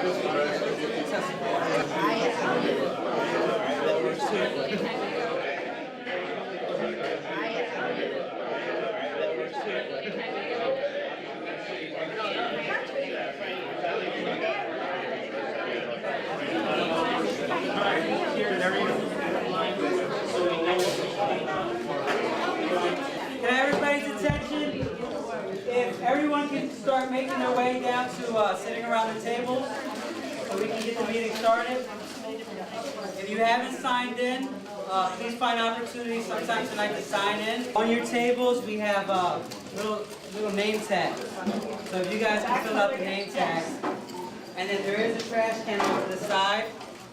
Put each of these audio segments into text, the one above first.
Can I have everybody's attention? If everyone can start making their way down to sitting around the tables, so we can get the meeting started. If you haven't signed in, please find opportunities sometime tonight to sign in. On your tables, we have little name tags. So if you guys can fill out the name tags. And then there is a trash can over to the side.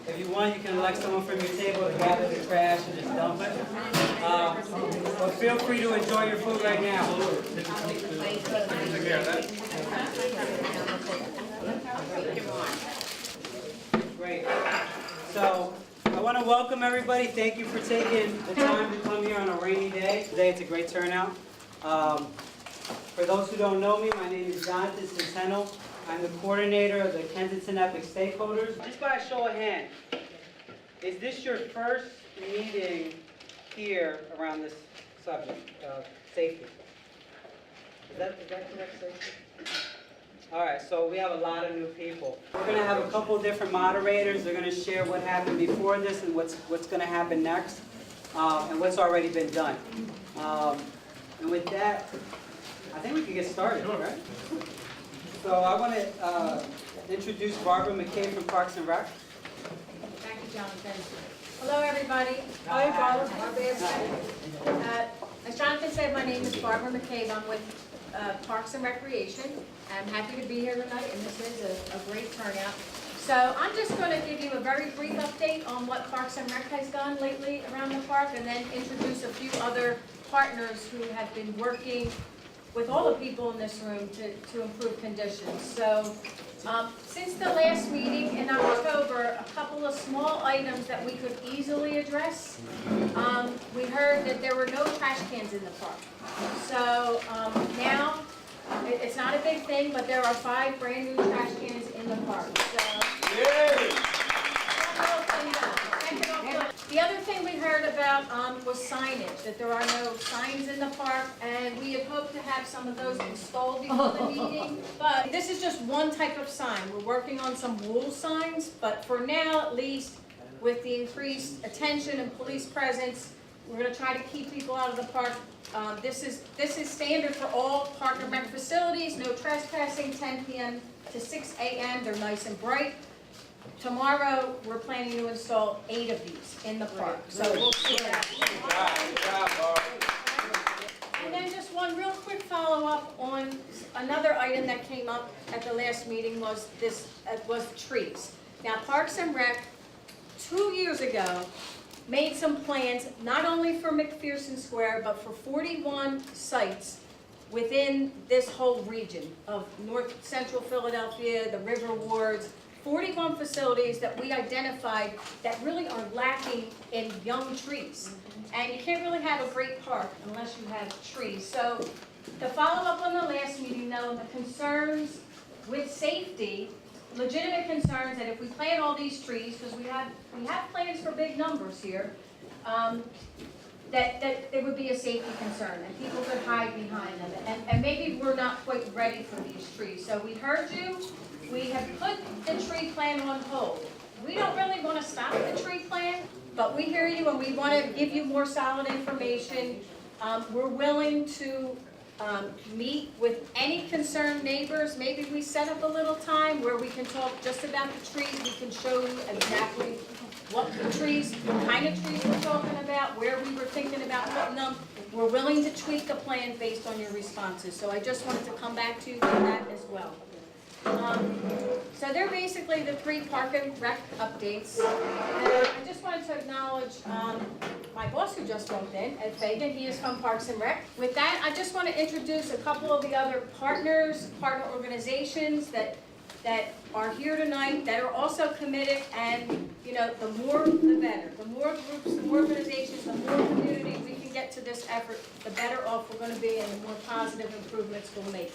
If you want, you can elect someone from your table to gather the trash and just dump it. But feel free to enjoy your food right now. Great. So I want to welcome everybody. Thank you for taking the time to come here on a rainy day. Today it's a great turnout. For those who don't know me, my name is Jonathan Centeno. I'm the coordinator of the Kensington Epic Stakeholders. Just by a show of hands, is this your first meeting here around this subject of safety? Is that correct, safety? All right, so we have a lot of new people. We're going to have a couple different moderators. They're going to share what happened before this and what's going to happen next, and what's already been done. And with that, I think we can get started, right? So I want to introduce Barbara McCabe from Parks and Rec. Thank you, Jonathan. Hello, everybody. Hi, Barbara. As Jonathan said, my name is Barbara McCabe. I'm with Parks and Recreation. I'm happy to be here tonight, and this is a great turnout. So I'm just going to give you a very brief update on what Parks and Rec has done lately around the park, and then introduce a few other partners who have been working with all the people in this room to improve conditions. So since the last meeting in October, a couple of small items that we could easily address. We heard that there were no trash cans in the park. So now, it's not a big thing, but there are 5 brand new trash cans in the park. So, Yay! the other thing we heard about was signage, that there are no signs in the park, and we had hoped to have some of those installed before the meeting. But this is just one type of sign. We're working on some wall signs, but for now, at least, with the increased attention and police presence, we're going to try to keep people out of the park. This is standard for all Park and Rec facilities. No trespassing, 10 p.m. to 6 a.m. They're nice and bright. Tomorrow, we're planning to install 8 of these in the park. So we'll see that. And then just one real quick follow-up on another item that came up at the last meeting was trees. Now, Parks and Rec, 2 years ago, made some plans not only for McPherson Square, but for 41 sites within this whole region of North Central Philadelphia, the River Wards, 41 facilities that we identified that really are lacking in young trees. And you can't really have a great park unless you have trees. So to follow up on the last meeting, though, the concerns with safety, legitimate concerns that if we plant all these trees, because we have plans for big numbers here, that there would be a safety concern and people could hide behind them. And maybe we're not quite ready for these trees. So we heard you. We have put the tree plan on hold. We don't really want to stop the tree plan, but we hear you and we want to give you more solid information. We're willing to meet with any concerned neighbors. Maybe we set up a little time where we can talk just about the trees. We can show you exactly what trees, what kind of trees we're talking about, where we were thinking about putting them. We're willing to tweak the plan based on your responses. So I just wanted to come back to you with that as well. So they're basically the 3 Park and Rec updates. And I just wanted to acknowledge my boss who just walked in, Ed Fagan. He is from Parks and Rec. With that, I just want to introduce a couple of the other partners, partner organizations that are here tonight that are also committed, and you know, the more the better. The more groups, the more organizations, the more community we can get to this effort, the better off we're going to be and the more positive improvements we'll make.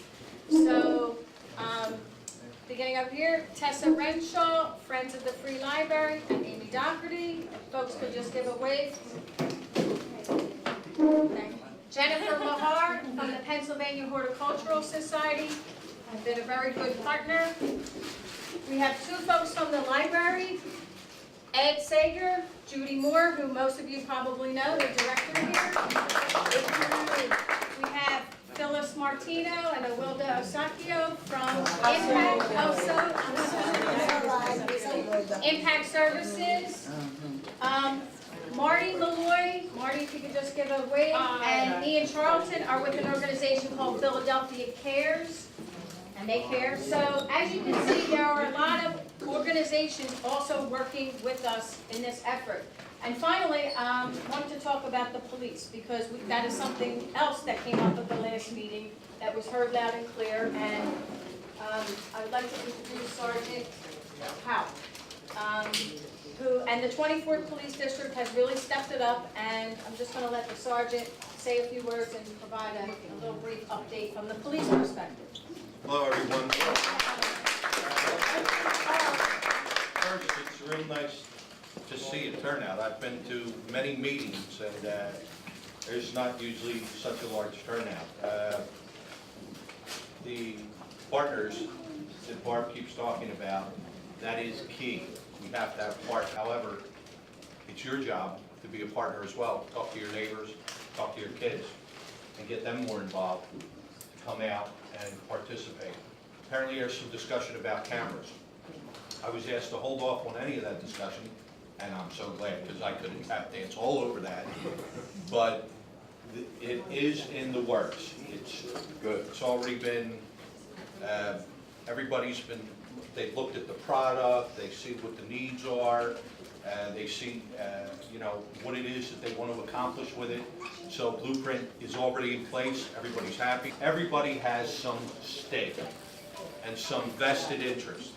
So beginning up here, Tessa Renshaw, Friends of the Free Library, and Amy Doherty. If folks could just give a wave. Thank you. Jennifer Mahar from the Pennsylvania Horticultural Society, has been a very good partner. We have two folks from the library, Ed Sager, Judy Moore, who most of you probably know, the director here. We have Phyllis Martino and Awilda Osakio from Impact Services. Marty Malloy, Marty, if you could just give a wave, and Ian Charlton are with an organization called Philadelphia Cares, and they care. So as you can see, there are a lot of organizations also working with us in this effort. And finally, I wanted to talk about the police, because that is something else that came up at the last meeting that was heard loud and clear, and I would like to introduce Sergeant Howe. And the 24th Police District has really stepped it up, and I'm just going to let the sergeant say a few words and provide a little brief update from the police perspective. Hello, everyone. First, it's real nice to see a turnout. I've been to many meetings, and there's not usually such a large turnout. The partners that Barb keeps talking about, that is key. We have to have partners. However, it's your job to be a partner as well. Talk to your neighbors, talk to your kids, and get them more involved, to come out and participate. Apparently there's some discussion about cameras. I was asked to hold off on any of that discussion, and I'm so glad, because I could tap dance all over that. But it is in the works. It's good. It's already been, everybody's been, they've looked at the product, they see what the needs are, they see what it is that they want to accomplish with it. So blueprint is already in place, everybody's happy. Everybody has some stake and some vested interest.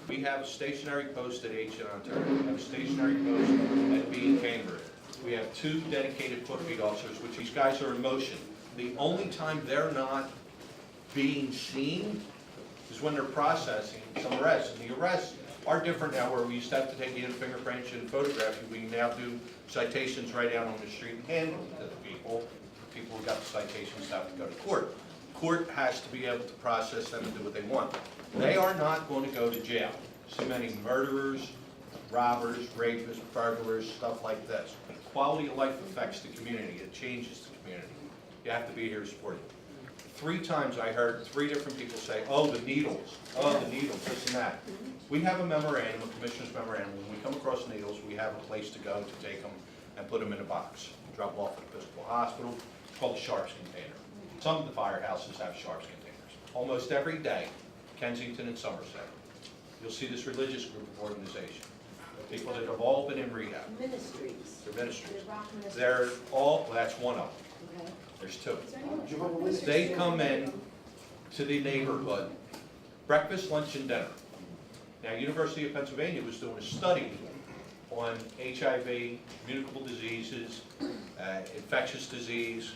We have a stationary post at H in Ontario, we have a stationary post at B in Cambridge. We have 2 dedicated foot feed officers, which these guys are in motion. The only time they're not being seen is when they're processing some arrests. And the arrests are different now, where we used to have to take you in fingerprints and photograph you. We now do citations right out on the street and hand them to the people. The people who got the citations have to go to court. Court has to be able to process them and do what they want. They are not going to go to jail. So many murderers, robbers, rapists, burglars, stuff like this. Quality of life affects the community. It changes the community. You have to be here to support it. 3 times I heard 3 different people say, oh, the needles, this and that. We have a memorandum, a commissioner's memorandum. When we come across needles, we have a place to go to take them and put them in a box. Drop off at Episcopal Hospital. It's called a sharps container. Some of the firehouses have sharps containers. Almost every day, Kensington and Somerset, you'll see this religious group of organization. People that have all been in rehab. Ministries. They're ministries. They're all, well, that's one of them. Okay. There's 2. They come in to the neighborhood, breakfast, lunch, and dinner. Now, University of Pennsylvania was doing a study on HIV, communicable diseases, infectious disease,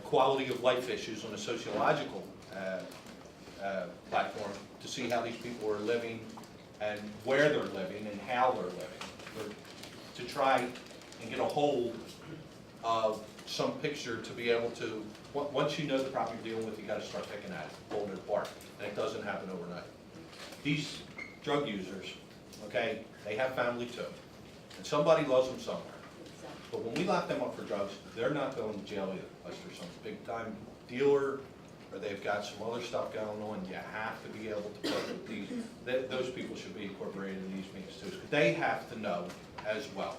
quality of life issues on a sociological platform to see how these people are living and where they're living and how they're living, to try and get a hold of some picture to be able to, once you know the problem you're dealing with, you got to start picking at it, pulling it apart, and it doesn't happen overnight. These drug users, okay, they have family too, and somebody loves them somewhere. But when we lock them up for drugs, they're not going to jail either, unless there's some big time dealer or they've got some other stuff going on. You have to be able to put these, those people should be incorporated in these meetings too. They have to know as well.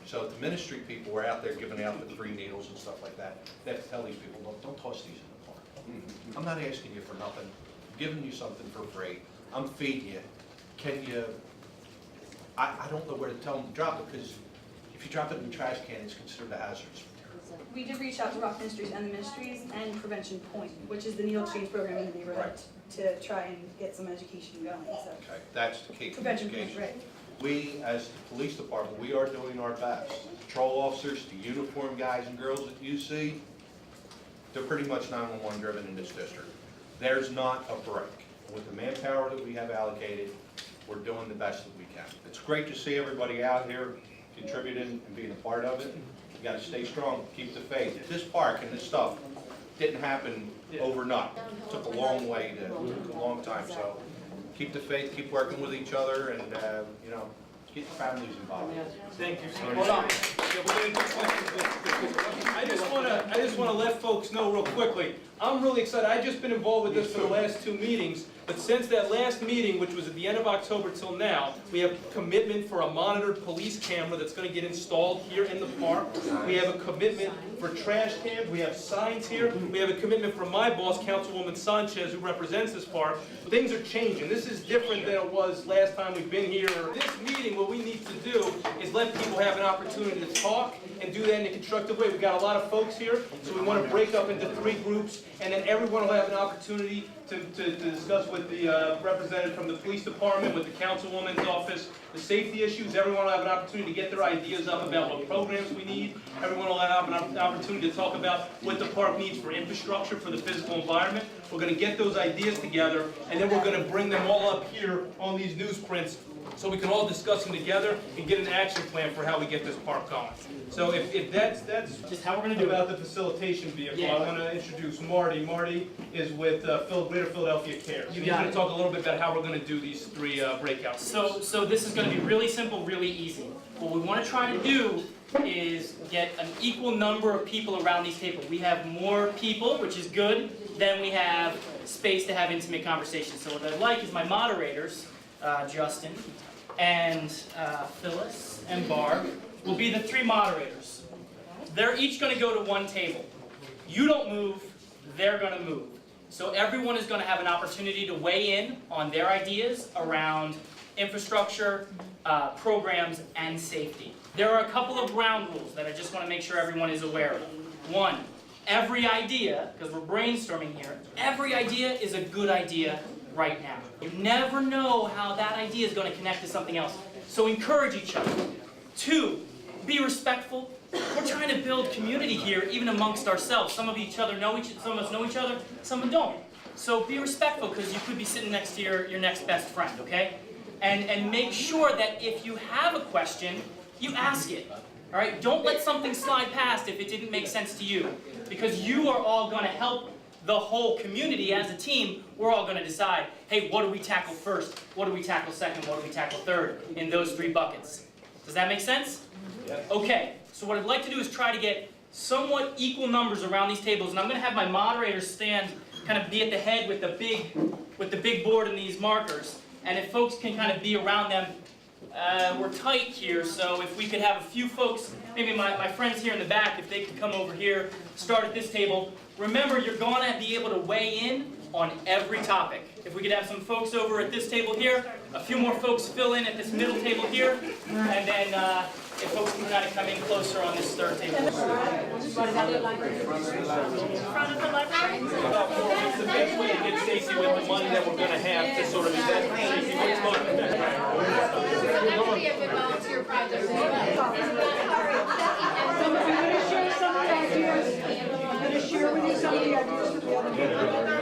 So if the ministry people were out there giving out the free needles and stuff like that, they have to tell these people, don't toss these in the park. I'm not asking you for nothing. I'm giving you something for free. I'm feeding you. Can you, I don't know where to tell them to drop it, because if you drop it in the trash can, it's considered a hazard. We did reach out to Rock Ministries and the Ministries and Prevention Point, which is the needle exchange program in the neighborhood, to try and get some education going. So. Okay, that's the key. Prevention Point, right. We, as the police department, we are doing our best. Patrol officers, the uniformed guys and girls that you see, they're pretty much 911 driven in this district. There's not a break. with the manpower that we have allocated, we're doing the best that we can. It's great to see everybody out here contributing and being a part of it. You gotta stay strong, keep the faith. This park and this stuff didn't happen overnight. It took a long way, it took a long time, so keep the faith, keep working with each other, and, you know, get your families involved. Thank you, sir. Hold on. Yeah, we're gonna do questions. I just wanna let folks know real quickly, I'm really excited. I've just been involved with this for the last 2 meetings, but since that last meeting, which was at the end of October till now, we have commitment for a monitored police camera that's gonna get installed here in the park. We have a commitment for trash cans, we have signs here, we have a commitment from my boss, Councilwoman Sanchez, who represents this park. Things are changing. This is different than it was last time we've been here. This meeting, what we need to do is let people have an opportunity to talk and do that in a constructive way. We've got a lot of folks here, so we want to break up into 3 groups, and then everyone will have an opportunity to discuss with the representative from the police department, with the councilwoman's office, the safety issues. Everyone will have an opportunity to get their ideas up about what programs we need. Everyone will have an opportunity to talk about what the park needs for infrastructure, for the physical environment. We're going to get those ideas together, and then we're going to bring them all up here on these newsprints so we can all discuss them together and get an action plan for how we get this park going. So if that's just how we're going to do about the facilitation vehicle, Yeah. I want to introduce Marty. Marty is with Greater Philadelphia Cares. He's got going it. to talk a little bit about how we're going to do these 3 breakouts. So this is going to be really simple, really easy. What we want to try to do is get an equal number of people around these tables. We have more people, which is good, than we have space to have intimate conversations. So what I'd like is my moderators, Justin and Phyllis and Barb, will be the 3 moderators. They're each going to go to 1 table. You don't move, they're going to move. So everyone is going to have an opportunity to weigh in on their ideas around infrastructure, programs, and safety. There are a couple of ground rules that I just want to make sure everyone is aware of. 1, every idea, because we're brainstorming here, every idea is a good idea right now. You never know how that idea is going to connect to something else. So encourage each other. 2, be respectful. We're trying to build community here, even amongst ourselves. Some of us know each other, some don't. So be respectful, because you could be sitting next to your next best friend, okay? And make sure that if you have a question, you ask it. All right? Don't let something slide past if it didn't make sense to you, because you are all going to help the whole community as a team. We're all going to decide, hey, what do we tackle first? What do we tackle second? What do we tackle third in those 3 buckets? Does that make sense? Yeah. Okay, so what I'd like to do is try to get somewhat equal numbers around these tables, and I'm going to have my moderators stand, kind of be at the head with the big board and these markers. And if folks can kind of be around them, we're tight here, so if we could have a few folks, maybe my friends here in the back, if they could come over here, start at this table. Remember, you're going to be able to weigh in on every topic. If we could have some folks over at this table here, a few more folks fill in at this middle table here, and then if folks can kind of come in closer on this 3rd table. It's the best way to get safety with the money that we're going to have to sort of invest in safety. What's going It's actually a good volunteer project as well. I'm going to share some of the ideas. I'm going to share with you some of the ideas with the other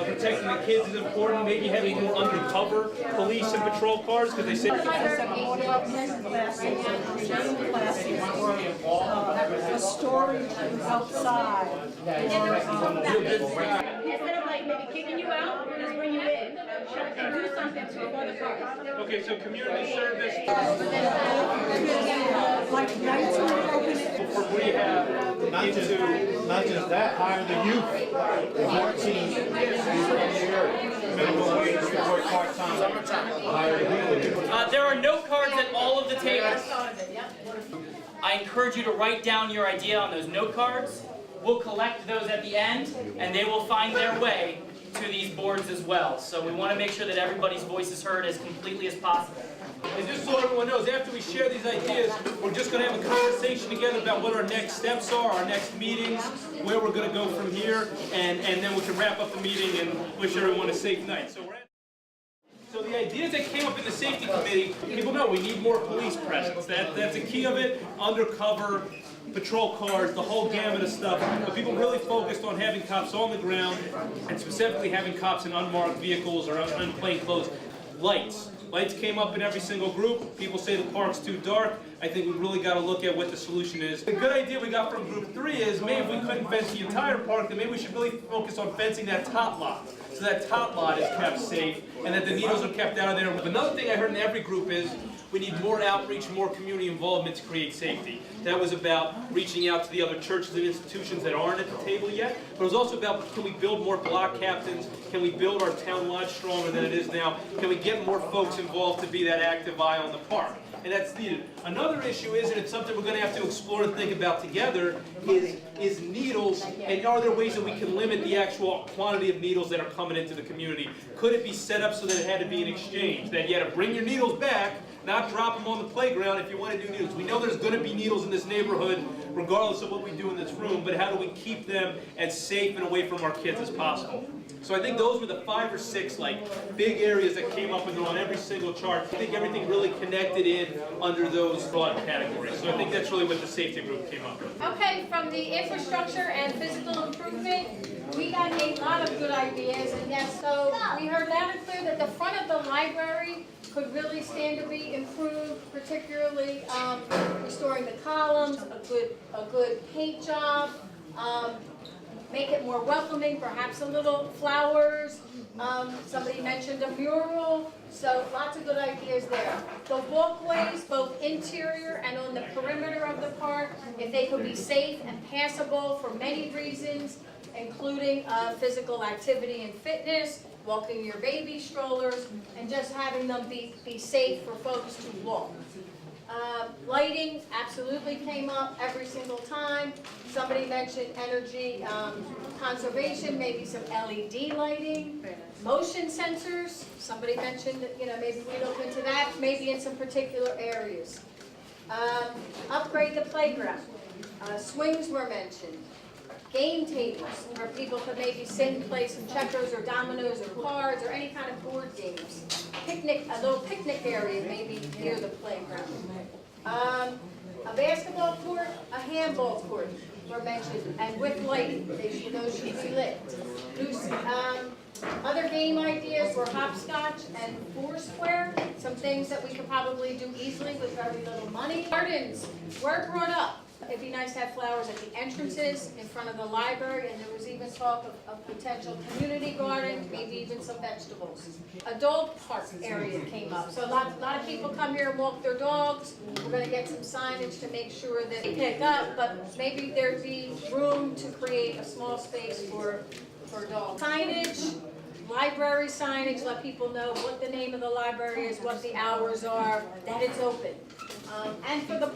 Protecting the kids is important. Maybe having more undercover police and patrol cars, because they say. a story outside. Instead of like maybe kicking you out, we'll just bring you in and do something for the cars. Okay, so community service Like nights when they open it. for rehab Not just that, hire the youth. More teams. Minimum wage, work part-time. Hire the youth. There are note cards at all of the tables. I encourage you to write down your idea on those note cards. We'll collect those at the end, and they will find their way to these boards as well. So we want to make sure that everybody's voice is heard as completely as possible. And just so everyone knows, after we share these ideas, we're just going to have a conversation together about what our next steps are, our next meetings, where we're going to go from here, and then we can wrap up the meeting and wish everyone a safe night. So the idea ideas that came up in the safety committee, people know we need more police presence. That's a key of it, undercover, patrol cars, the whole gamut of stuff. But people really focused on having cops on the ground, and specifically having cops in unmarked vehicles or unplain clothes. Lights. Lights came up in every single group. People say the park's too dark. I think we've really got to look at what the solution is. The good idea we got from group 3 is maybe if we couldn't fence the entire park, then maybe we should really focus on fencing that top lot. So that top lot is kept safe and that the needles are kept out of there. Another thing I heard in every group is we need more outreach, more community involvement to create safety. That was about reaching out to the other churches and institutions that aren't at the table yet, but it was also about, can we build more block captains? Can we build our town lodge stronger than it is now? Can we get more folks involved to be that active eye on the park? And that's needed. Another issue is, and it's something we're going to have to explore and think about together, is needles, and are there ways that we can limit the actual quantity of needles that are coming into the community? Could it be set up so that it had to be an exchange, that you had to bring your needles back, not drop them on the playground if you want to do needles? We know there's going to be needles in this neighborhood, regardless of what we do in this room, but how do we keep them as safe and away from our kids as possible? So I think those were the 5 or 6 big areas that came up and they're on every single chart. I think everything really connected in under those broad categories. So I think that's really what the safety group came up with. Okay, from the infrastructure and physical improvement, we got a lot of good ideas, and yes, so we heard loud and clear that the front of the library could really stand to be improved, particularly restoring the columns, a good paint job, make it more welcoming, perhaps a little flowers. Somebody mentioned a mural, so lots of good ideas there. The walkways, both interior and on the perimeter of the park, if they could be safe and passable for many reasons, including physical activity and fitness, walking your baby strollers, and just having them be safe for folks to walk. Lighting absolutely came up every single time. Somebody mentioned energy conservation, maybe some LED lighting. Motion sensors, somebody mentioned that, maybe we look into that, maybe in some particular areas. Upgrade the playground. Swings were mentioned. Game tables, where people could maybe sit and play some checkers or dominoes or cards or any kind of board games. Picnic, a little picnic area maybe near the playground. A basketball court, a handball court were mentioned, and with lighting, those should be lit. Other game ideas were hopscotch and foursquare, some things that we could probably do easily with very little money. Gardens were brought up. It'd be nice to have flowers at the entrances in front of the library, and there was even talk of potential community garden, maybe even some vegetables. Adult park area came up, so a lot of people come here and walk their dogs. We're going to get some signage to make sure that they pick up, but maybe there'd be room to create a small space for dogs. Signage, library signage, let people know what the name of the library is, what the hours are, that it's open. And for the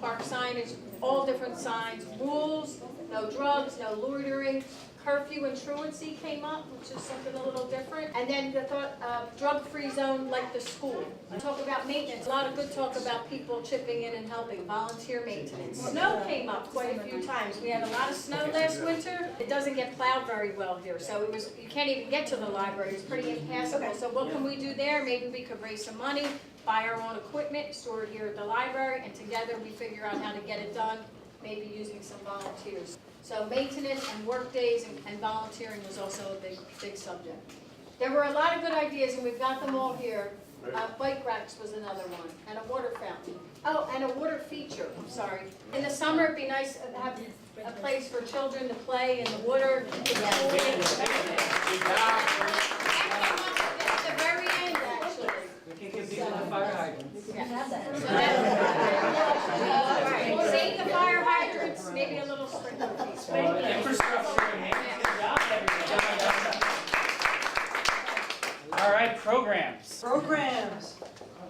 park signage, all different signs, rules, no drugs, no loitering, curfew and truancy came up, which is something a little different. And then the thought of drug-free zone like the school. Talk about maintenance, a lot of good talk about people chipping in and helping, volunteer maintenance. Snow came up quite a few times. We had a lot of snow last winter. It doesn't get plowed very well here, so you can't even get to the library. It's pretty impassable. So what can we do there? Maybe we could raise some money, buy our own equipment, store it here at the library, and together we figure out how to get it done, maybe using some volunteers. So maintenance and work days and volunteering was also a big subject. There were a lot of good ideas, and we've got them all here. Bike racks was another one, and a water fountain. Oh, and a water feature, I'm sorry. In the summer, it'd be nice to have a place for children to play in the water. At the very end, actually. We can give people the fire hydrants. Save the fire hydrants, maybe a little sprinkler piece. Infrastructure and maintenance. Good job, everybody. All right, programs. Programs.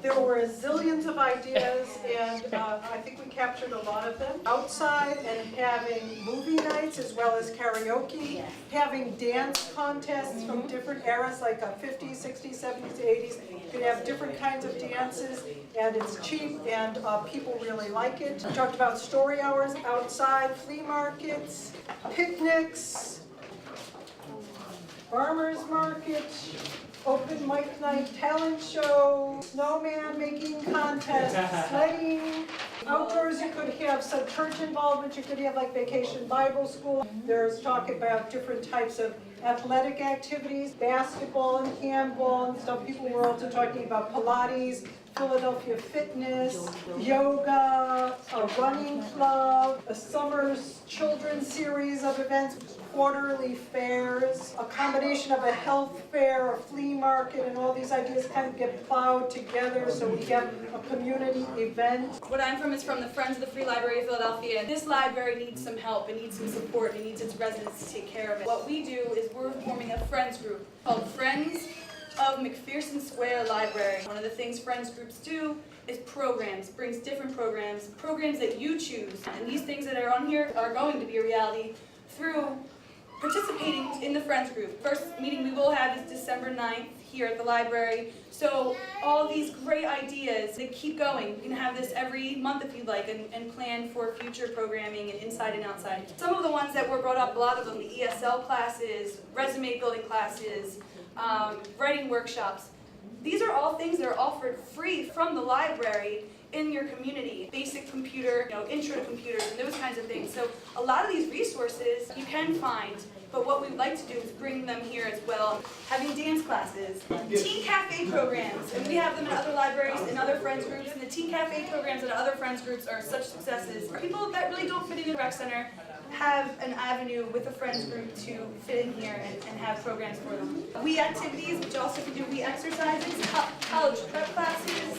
There were zillions of ideas, and I think we captured a lot of them. Outside and having movie nights as well as karaoke, having dance contests from different eras like 50s, 60s, 70s, 80s. You can have different kinds of dances, and it's cheap, and people really like it. We talked about story hours outside, flea markets, picnics, farmers market, open mic night, talent show, snowman making contest, sledding. Outdoors, you could have some church involvement, you could have like Vacation Bible School. There's talk about different types of athletic activities, basketball and handball and stuff. People were also talking about Pilates, Philadelphia Fitness, yoga, a running club, a summer's children's series of events, quarterly fairs, a combination of a health fair, a flea market, and all these ideas kind of get plowed together so we get a community event. What I'm from is from the Friends of the Free Library of Philadelphia. This library needs some help, it needs some support, it needs its residents to take care of it. What we do is we're forming a Friends group called Friends of McPherson Square Library. One of the things Friends groups do is programs, brings different programs that you choose. And these things that are on here are going to be a reality through participating in the Friends group. First meeting we will have is December 9th here at the library. So all these great ideas, they keep going. You can have this every month if you'd like and plan for future programming and inside and outside. Some of the ones that were brought up, a lot of them, the ESL classes, resume building classes, writing workshops. These are all things that are offered free from the library in your community. Basic computer, intro to computers and those kinds of things. So a lot of these resources you can find, but what we'd like to do is bring them here as well. Having dance classes, teen cafe programs, and we have them in other libraries and other friends groups, and the teen cafe programs and other friends groups are such successes. People that really don't fit in the rec center have an avenue with a friends group to fit in here and have programs for them. We activities, which also can do we exercises, college prep classes,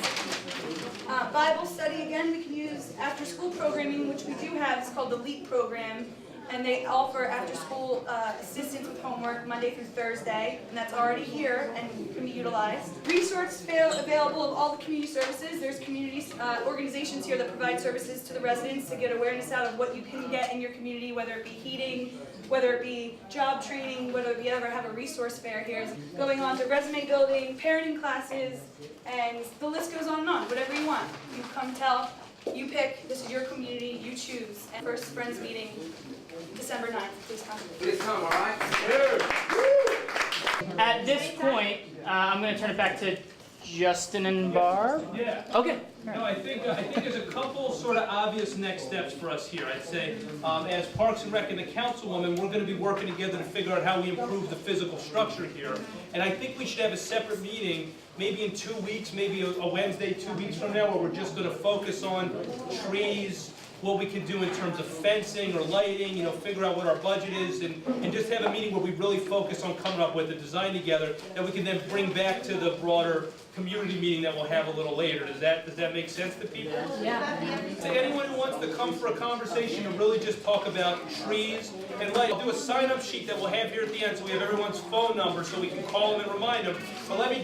Bible study, again, we can use after school programming, which we do have. It's called the LEAP program, and they offer after school assistance with homework Monday through Thursday, and that's already here and can be utilized. Resources available of all the community services. There's community organizations here that provide services to the residents to get awareness out of what you can get in your community, whether it be heating, whether it be job training, whether we ever have a resource fair here. Going on to resume building, parenting classes, and the list goes on and on. Whatever you want. You come tell, you pick, this is your community, you choose. And first Friends meeting, December 9th, please come. Please come, all right? At this point, I'm going to turn it back to Justin and Barb. Yeah. Okay. No, I think there's a couple sort of obvious next steps for us here. I'd say, as Parks and Rec and the Councilwoman, we're going to be working together to figure out how we improve the physical structure here. And I think we should have a separate meeting, maybe in 2 weeks, maybe a Wednesday 2 weeks from now, where we're just going to focus on trees, what we can do in terms of fencing or lighting, figure out what our budget is, and just have a meeting where we really focus on coming up with a design together that we can then bring back to the broader community meeting that we'll have a little later. Does that make sense to people? Yeah. To anyone who wants to come for a conversation and really just talk about trees and light, I'll do a sign-up sheet that we'll have here at the end so we have everyone's phone number so we can call them and remind them. But I'm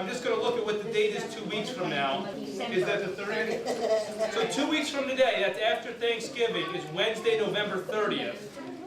just going to look at what the date is 2 weeks from now. Is that the 30th? So 2 weeks from today, that's after Thanksgiving, is Wednesday, November 30th.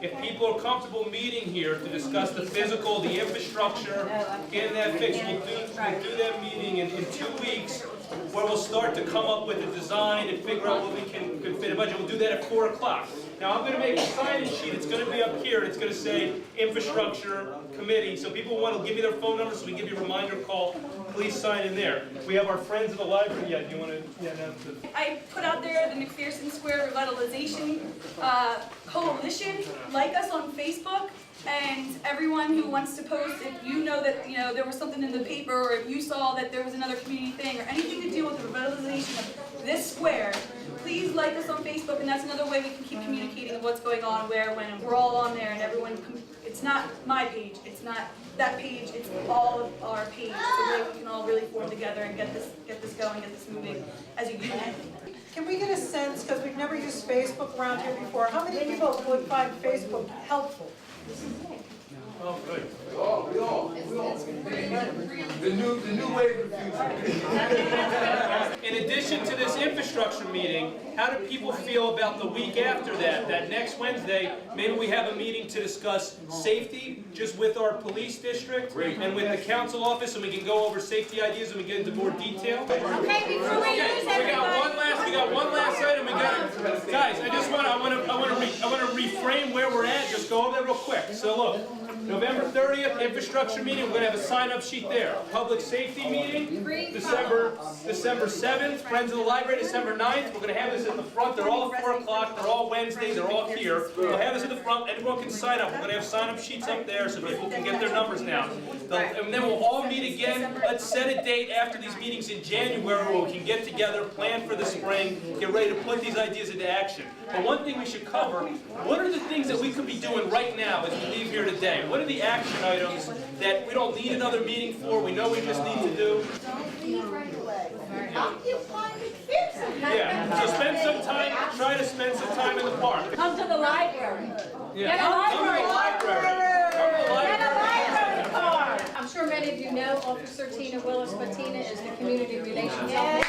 If people are comfortable meeting here to discuss the physical, the infrastructure, getting that fixed, we'll do that meeting in 2 weeks where we'll start to come up with a design and figure out what we can fit in a budget. We'll do that at 4 o'clock. Now I'm going to make a sign-in sheet. It's going to be up here. And it's going to say Infrastructure Committee. So people want to give me their phone number so we can give you a reminder call. Please sign in there. We have our friends of the library. Yeah, do you want to? Yeah, no. I put out there the McPherson Square Revitalization Coalition. Like us on Facebook. And everyone who wants to post, if you know that there was something in the paper, or if you saw that there was another community thing, or anything to do with the revitalization of this square, please like us on Facebook, and that's another way we can keep communicating of what's going on, where, when, and we're all on there, and everyone, it's not my page, it's not that page, it's all of our page. It's a way we can all really form together and get this going, get this moving as a unit. Can we get a sense, because we've never used Facebook around here before, how many people would find Facebook helpful? Oh, good. We all. The new wave of the future. In addition to this infrastructure meeting, how do people feel about the week after that next Wednesday, maybe we have a meeting to discuss safety, just with our police district and with the council office, and we can go over safety ideas and we get into more detail? Okay, before we lose everybody. We got one last item. Guys, I want to reframe where we're at, just go over that real quick. So look, November 30th, infrastructure meeting, we're gonna have a sign-up sheet there. Public safety meeting, December 7th, Friends of the Library, December 9th. We're gonna have this in the front, they're all at 4 o'clock, they're all Wednesday, they're all here. We'll have this in the front, everyone can sign up. We're gonna have sign-up sheets up there so people can get their numbers down. And then we'll all meet again. Let's set a date after these meetings in January where we can get together, plan for the spring, get ready to put these ideas into action. But one thing we should cover, what are the things that we could be doing right now as we leave here today? What are the action items that we don't need another meeting for, we know we just need to do? Don't leave right away. Occupy McPherson. Yeah, so spend some time, try to spend some time in the park. Come to the library. Yeah. Get a library. Come to the library. Come to the Get a library. library card. I'm sure many of you know Officer Tina Willis, but Tina is the community relations officer.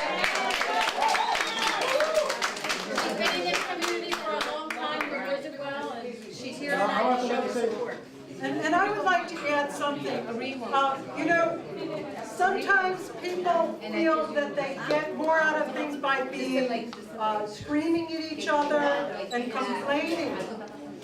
She's been in this community for a long time, we knows it well, and she's here tonight to show her support. And I would like to add something. You know, sometimes people feel that they get more out of things by being screaming at each other and complaining.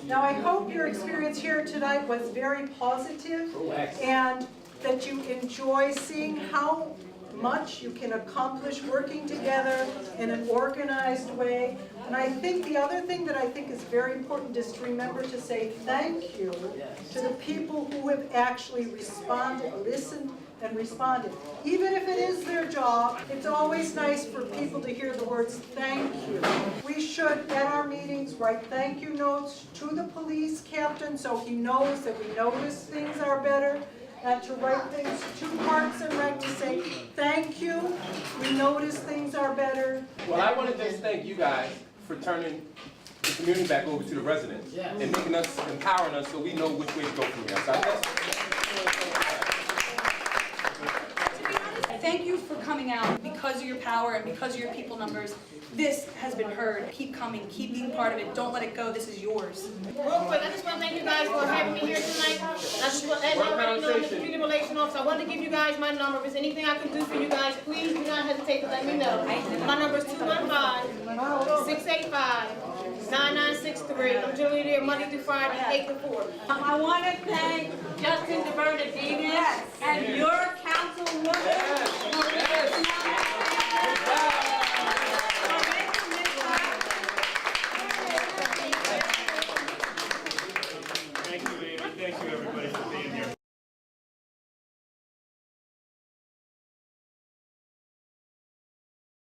Now, I hope your experience here tonight was very positive and that you enjoy seeing how much you can accomplish working together in an organized way. And I think the other thing that I think is very important is to remember to say thank you to the people who have actually responded, listened, and responded. Even if it is their job, it's always nice for people to hear the words thank you. We should, at our meetings, write thank you notes to the police captain so he knows that we notice things are better. To write things to Parks and Rec to say, thank you, we notice things are better. Well, I want to just thank you guys for turning the community back over to the residents and making us, empowering us so we know which way to go from here. Thank you for coming out. Because of your power and because of your people numbers, this has been heard. Keep coming, keep being part of it. Don't let it go. This is yours. Real quick, I just want to thank you guys for having me here tonight. I just want, as you already know, I'm the community relations officer. I want to give you guys my number. If there's anything I can do for you guys, please do not hesitate to let me know. My number is 215-685-9963. I'm generally there Monday through Friday, 8 to 4. I want to thank Justin DeBernardino and your councilwoman.